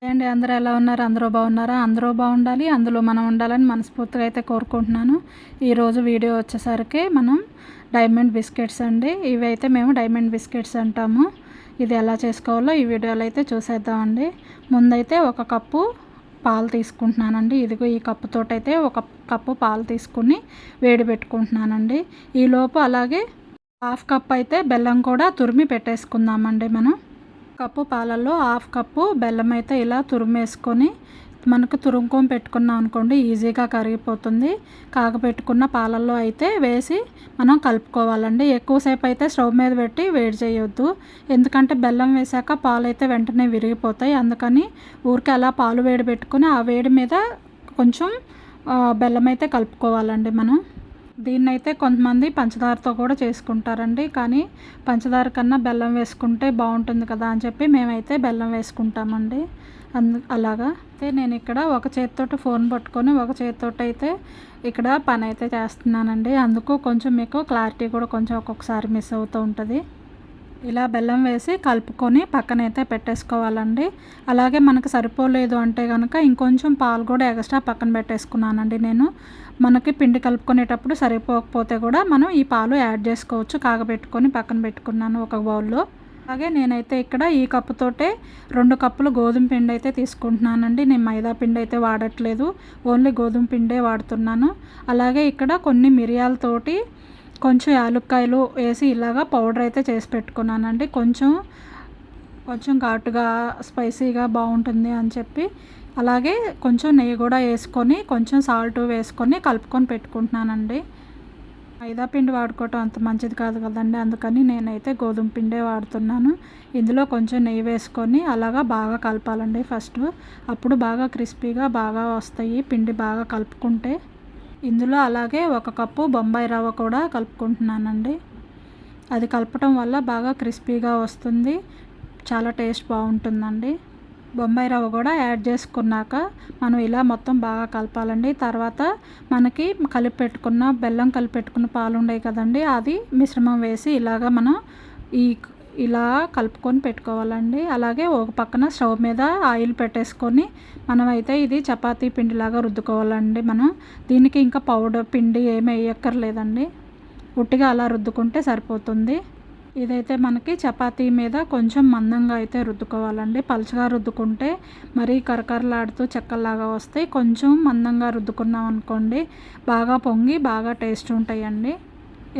అండి అందరూ ఎలా ఉన్నారు? అందరూ బాగున్నారా? అందరూ బాగుండాలి, అందులో మనం ఉండాలని మనస్ఫూర్తిగా అయితే కోరుకుంటున్నాను. ఈరోజు వీడియో వచ్చేసరికి మనం డైమండ్ బిస్కెట్స్ అండి. ఇవి అయితే మేము డైమండ్ బిస్కెట్స్ అంటాము. ఇది ఎలా చేసుకోవాలో ఈ వీడియోలో అయితే చూసేద్దామండి. ముందైతే ఒక కప్పు పాలు తీసుకుంటున్నానండి. ఇదిగో ఈ కప్పుతోటైతే ఒక కప్పు పాలు తీసుకుని వేడి పెట్టుకుంటున్నానండి. ఈలోపు అలాగే హాఫ్ కప్ అయితే బెల్లం కూడా తురిమి పెట్టేసుకుందామండి. మనం కప్పు పాలల్లో హాఫ్ కప్పు బెల్లం అయితే ఇలా తురిమేసుకొని మనకు తురుముకొని పెట్టుకున్నాం అనుకోండి, ఈజీగా కరిగిపోతుంది. కాగపెట్టుకున్న పాలల్లో అయితే వేసి మనం కలుపుకోవాలండి. ఎక్కువసేపు అయితే స్టవ్ మీద పెట్టి వేడి చేయొద్దు, ఎందుకంటే బెల్లం వేసాక పాలు అయితే వెంటనే విరిగిపోతాయి. అందుకని ఊరికే అలా పాలు వేడి పెట్టుకుని ఆ వేడి మీద కొంచెం బెల్లం అయితే కలుపుకోవాలండి. మనం దీన్నైతే కొంతమంది పంచదారతో కూడా చేసుకుంటారండి, కానీ పంచదార కన్నా బెల్లం వేసుకుంటే బాగుంటుంది కదా అని చెప్పి మేమైతే బెల్లం వేసుకుంటామండి. అలాగా అయితే నేను ఇక్కడ ఒక చేతితోటి ఫోన్ పట్టుకొని ఒక చేతితోటి అయితే ఇక్కడ పని అయితే చేస్తున్నానండి. అందుకు కొంచెం మీకు క్లారిటీ కూడా కొంచెం ఒక్కొక్కసారి మిస్ అవుతూ ఉంటుంది. ఇలా బెల్లం వేసి కలుపుకొని పక్కనైతే పెట్టేసుకోవాలండి. అలాగే మనకు సరిపోలేదు అంటే కనుక ఇంకొంచెం పాలు కూడా ఎక్స్ట్రా పక్కన పెట్టేసుకున్నానండి నేను. మనకి పిండి కలుపుకునేటప్పుడు సరిపోకపోతే కూడా మనం ఈ పాలు యాడ్ చేసుకోవచ్చు. కాగబెట్టుకొని పక్కన పెట్టుకున్నాను ఒక బౌల్లో. అలాగే నేనైతే ఇక్కడ ఈ కప్పుతోటే 2 కప్పులు గోధుమ పిండి అయితే తీసుకుంటున్నానండి. నేను మైదా పిండి అయితే వాడట్లేదు, ఓన్లీ గోధుమ పిండే వాడుతున్నాను. అలాగే ఇక్కడ కొన్ని మిరియాలతోటి కొంచెం యాలుక్కాయలు వేసి ఇలాగా పౌడర్ అయితే చేసి పెట్టుకున్నానండి. కొంచెం ఘాటుగా స్పైసీగా బాగుంటుంది అని చెప్పి. అలాగే కొంచెం నెయ్యి కూడా వేసుకొని కొంచెం సాల్ట్ వేసుకొని కలుపుకొని పెట్టుకుంటున్నానండి. మైదా పిండి వాడుకోవటం అంత మంచిది కాదు కదండి, అందుకని నేనైతే గోధుమ పిండే వాడుతున్నాను. ఇందులో కొంచెం నెయ్యి వేసుకొని అలాగా బాగా కలపాలండి ఫస్ట్. అప్పుడు బాగా క్రిస్పీగా బాగా వస్తాయి పిండి బాగా కలుపుకుంటే. ఇందులో అలాగే 1 కప్పు బొంబాయి రవ్వ కూడా కలుపుకుంటున్నానండి. అది కలపటం వల్ల బాగా క్రిస్పీగా వస్తుంది, చాలా టేస్ట్ బాగుంటుందండి. బొంబాయి రవ్వ కూడా యాడ్ చేసుకున్నాక మనం ఇలా మొత్తం బాగా కలపాలండి. తర్వాత మనకి బెల్లం కలిపెట్టుకున్న పాలు ఉన్నాయి కదండి, అది మిశ్రమం వేసి ఇలాగా మనం ఇలా కలుపుకొని పెట్టుకోవాలండి. అలాగే ఒక పక్కన స్టవ్ మీద ఆయిల్ పెట్టేసుకొని మనమైతే ఇది చపాతీ పిండిలాగా రుద్దుకోవాలండి. మనం దీనికి ఇంకా పౌడర్ పిండి ఏమి వేయక్కర్లేదండి, ఉట్టిగా అలా రుద్దుకుంటే సరిపోతుంది. ఇదైతే మనకి చపాతీ మీద కొంచెం మందంగా అయితే రుద్దుకోవాలండి. పలుచగా రుద్దుకుంటే మరీ కరకరలాడుతూ చెక్కల్లాగా వస్తాయి. కొంచెం మందంగా రుద్దుకున్నాం అనుకోండి, బాగా పొంగి బాగా టేస్ట్ ఉంటాయండి.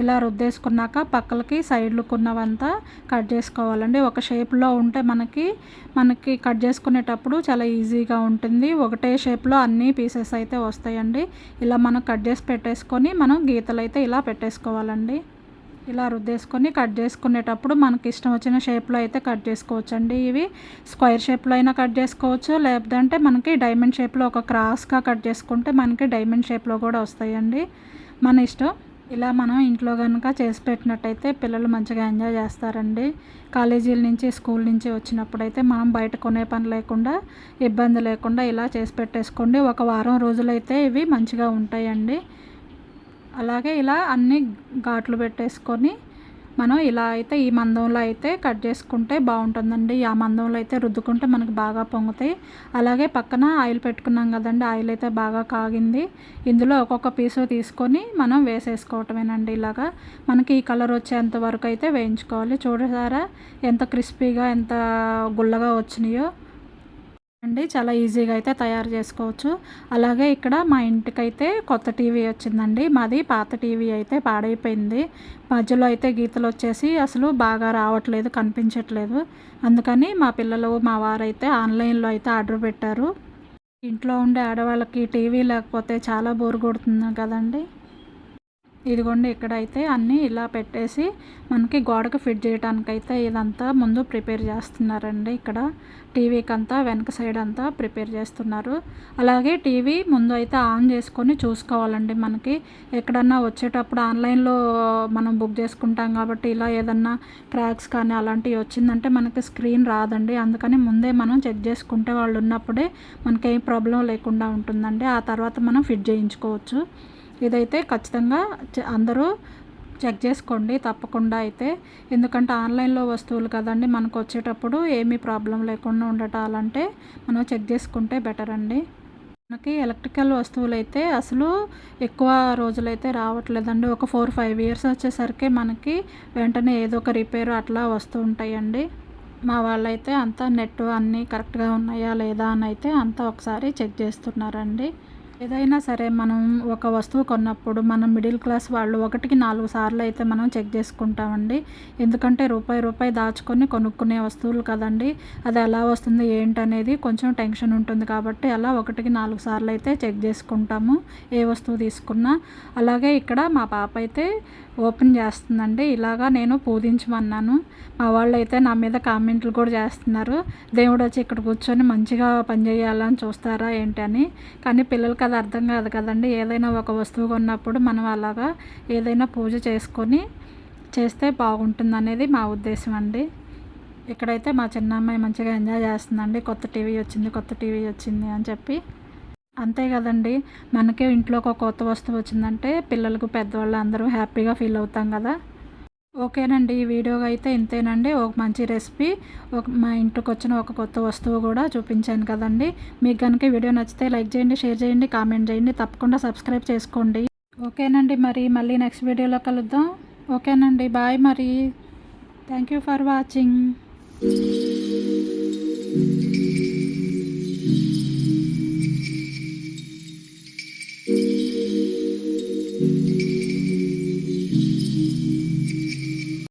ఇలా రుద్దేసుకున్నాక పక్కలకి సైడ్లకు ఉన్నవంతా కట్ చేసుకోవాలండి. ఒక షేప్లో ఉంటే మనకి కట్ చేసుకునేటప్పుడు చాలా ఈజీగా ఉంటుంది. ఒకటే షేప్లో అన్ని పీసెస్ అయితే వస్తాయండి. ఇలా మనం కట్ చేసి పెట్టేసుకొని మనం గీతలు అయితే ఇలా పెట్టేసుకోవాలండి. ఇలా రుద్దేసుకొని కట్ చేసుకునేటప్పుడు మనకి ఇష్టం వచ్చిన షేప్లో అయితే కట్ చేసుకోవచ్చండి. ఇవి స్క్వేర్ షేప్లో అయినా కట్ చేసుకోవచ్చు, లేదంటే మనకి డైమండ్ షేప్లో ఒక క్రాస్గా కట్ చేసుకుంటే మనకి డైమండ్ షేప్లో కూడా వస్తాయండి, మన ఇష్టం. ఇలా మనం ఇంట్లో కనుక చేసి పెట్టినట్టయితే పిల్లలు మంచిగా ఎంజాయ్ చేస్తారండి. కాలేజీల నుంచి స్కూల్ నుంచి వచ్చినప్పుడు అయితే మనం బయట కొనే పని లేకుండా ఇబ్బంది లేకుండా ఇలా చేసి పెట్టేసుకోండి. ఒక వారం రోజులైతే ఇవి మంచిగా ఉంటాయండి. అలాగే ఇలా అన్ని ఘాట్లు పెట్టేసుకొని మనం ఇలా అయితే ఈ మందంలో అయితే కట్ చేసుకుంటే బాగుంటుందండి. ఆ మందంలో అయితే రుద్దుకుంటే మనకు బాగా పొంగుతాయి. అలాగే పక్కన ఆయిల్ పెట్టుకున్నాం కదండి, ఆయిల్ అయితే బాగా కాగింది. ఇందులో ఒక్కొక్క పీసు తీసుకొని మనం వేసేసుకోవటమేనండి. ఇలాగా మనకి ఈ కలర్ వచ్చేంత వరకు అయితే వేయించుకోవాలి. చూడసారా ఎంత క్రిస్పీగా ఎంత గుల్లగా వచ్చినాయో అండి, చాలా ఈజీగా అయితే తయారు చేసుకోవచ్చు. అలాగే ఇక్కడ మా ఇంటికైతే కొత్త టీవీ వచ్చిందండి. మాది పాత టీవీ అయితే పాడైపోయింది. మధ్యలో అయితే గీతలు వచ్చేసి అసలు బాగా రావట్లేదు, కనిపించట్లేదు. అందుకని మా పిల్లలు మా వారైతే ఆన్లైన్లో అయితే ఆర్డర్ పెట్టారు. ఇంట్లో ఉండే ఆడవాళ్ళకి టీవీ లేకపోతే చాలా బోర్ కొడుతుంది కదండి. ఇదిగోండి ఇక్కడైతే అన్నీ ఇలా పెట్టేసి మనకి గోడకు ఫిట్ చేయడానికైతే ఇదంతా ముందు ప్రిపేర్ చేస్తున్నారండి. ఇక్కడ టీవీకి అంతా వెనక సైడ్ అంతా ప్రిపేర్ చేస్తున్నారు. అలాగే టీవీ ముందు అయితే ఆన్ చేసుకొని చూసుకోవాలండి. మనకి ఎక్కడన్నా వచ్చేటప్పుడు ఆన్లైన్లో మనం బుక్ చేసుకుంటాం కాబట్టి ఇలా ఏదన్నా క్రాక్స్ కానీ అలాంటివి వచ్చిందంటే మనకి స్క్రీన్ రాదండి. అందుకని ముందే మనం చెక్ చేసుకుంటే వాళ్ళు ఉన్నప్పుడే మనకి ఏం ప్రాబ్లం లేకుండా ఉంటుందండి. ఆ తర్వాత మనం ఫిట్ చేయించుకోవచ్చు. ఇదైతే ఖచ్చితంగా అందరూ చెక్ చేసుకోండి తప్పకుండా అయితే. ఎందుకంటే ఆన్లైన్లో వస్తువులు కదండి, మనకు వచ్చేటప్పుడు ఏమీ ప్రాబ్లం లేకుండా ఉండటాలంటే మనం చెక్ చేసుకుంటే బెటర్ అండి. మనకి ఎలక్ట్రికల్ వస్తువులైతే అసలు ఎక్కువ రోజులైతే రావట్లేదండి. ఒక 4-5 ఇయర్స్ వచ్చేసరికి మనకి వెంటనే ఏదో ఒక రిపేర్ అట్లా వస్తూ ఉంటాయండి. మా వాళ్ళైతే అంతా నెట్ అన్నీ కరెక్ట్గా ఉన్నాయా లేదా అని అయితే అంతా ఒకసారి చెక్ చేస్తున్నారండి. ఏదైనా సరే మనం ఒక వస్తువు కొన్నప్పుడు మనం మిడిల్ క్లాస్ వాళ్ళు 1కి 4 సార్లు అయితే మనం చెక్ చేసుకుంటామండి. ఎందుకంటే రూపాయి దాచుకొని కొనుక్కునే వస్తువులు కదండి. అది ఎలా వస్తుంది ఏంటనేది కొంచెం టెన్షన్ ఉంటుంది కాబట్టి అలా 1కి 4 సార్లు అయితే చెక్ చేసుకుంటాము ఏ వస్తువు తీసుకున్నా. అలాగే ఇక్కడ మా పాప అయితే ఓపెన్ చేస్తుందండి. ఇలాగా నేను పూజించమన్నాను. మా వాళ్ళైతే నా మీద కామెంట్లు కూడా చేస్తున్నారు, దేవుడు వచ్చి ఇక్కడ కూర్చొని మంచిగా పనిచేయాలని చూస్తారా ఏంటి అని. కానీ పిల్లలకి అది అర్థం కాదు కదండి. ఏదైనా ఒక వస్తువు కొన్నప్పుడు మనం అలాగా ఏదైనా పూజ చేసుకొని చేస్తే బాగుంటుందనేది మా ఉద్దేశం అండి. ఇక్కడైతే మా చిన్న అమ్మాయి మంచిగా ఎంజాయ్ చేస్తుందండి. కొత్త టీవీ వచ్చింది అని చెప్పి. అంతే కదండి, మనకే ఇంట్లో ఒక కొత్త వస్తువు వచ్చిందంటే పిల్లలకు పెద్దవాళ్ళు అందరూ హ్యాపీగా ఫీల్ అవుతాం కదా. ఓకేనండి, ఈ వీడియో అయితే ఇంతేనండి. ఒక మంచి రెసిపీ, మా ఇంటికి వచ్చిన ఒక కొత్త వస్తువు కూడా చూపించాను కదండి. మీకు కనుక వీడియో నచ్చితే లైక్ చేయండి, షేర్ చేయండి, కామెంట్ చేయండి, తప్పకుండా సబ్స్క్రైబ్ చేసుకోండి. ఓకేనండి, మరి మళ్ళీ నెక్స్ట్ వీడియోలో కలుద్దాం. ఓకేనండి, బాయ్. మరి థ్యాంక్ యూ ఫర్ వాచింగ్.